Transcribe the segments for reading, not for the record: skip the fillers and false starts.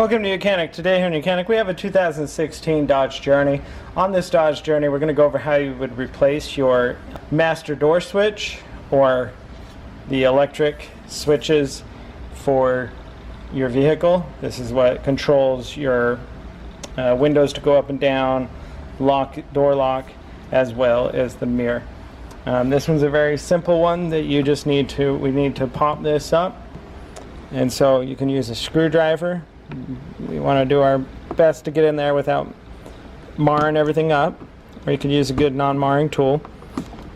Welcome to YOUCANIC. Today here in YOUCANIC we have a 2016 Dodge Journey. On this Dodge Journey we're going to go over how you would replace your master door switch or the electric switches for your vehicle. This is what controls your windows to go up and down, door lock, as well as the mirror. This one's a very simple one that you just we need to pop this up, and so you can use a screwdriver. We want to do our best to get in there without marring everything up, or you can use a good non-marring tool.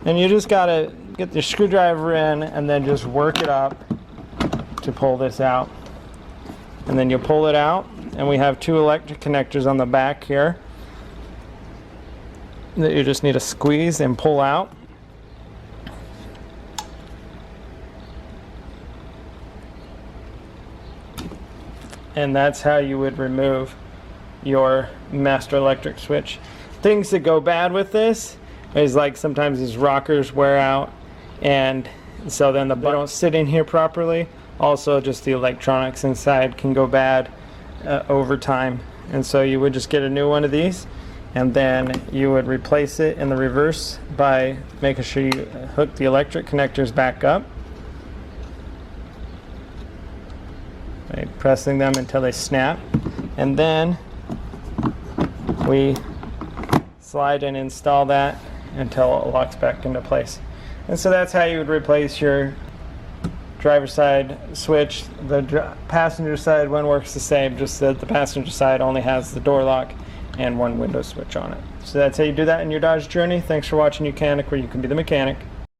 And you just got to get the screwdriver in and then just work it up to pull this out. And then you pull it out, and we have two electric connectors on the back here that you just need to squeeze and pull out. And that's how you would remove your master electric switch. Things that go bad with this is like sometimes these rockers wear out, and so then they don't sit in here properly. Also, just the electronics inside can go bad over time, and so you would just get a new one of these, and then you would replace it in the reverse by making sure you hook the electric connectors back up. Pressing them until they snap, and then we slide and install that until it locks back into place. And so that's how you would replace your driver's side switch. The passenger side one works the same, just that the passenger side only has the door lock and one window switch on it. So that's how you do that in your Dodge Journey. Thanks for watching YOUCANIC, where you can be the mechanic.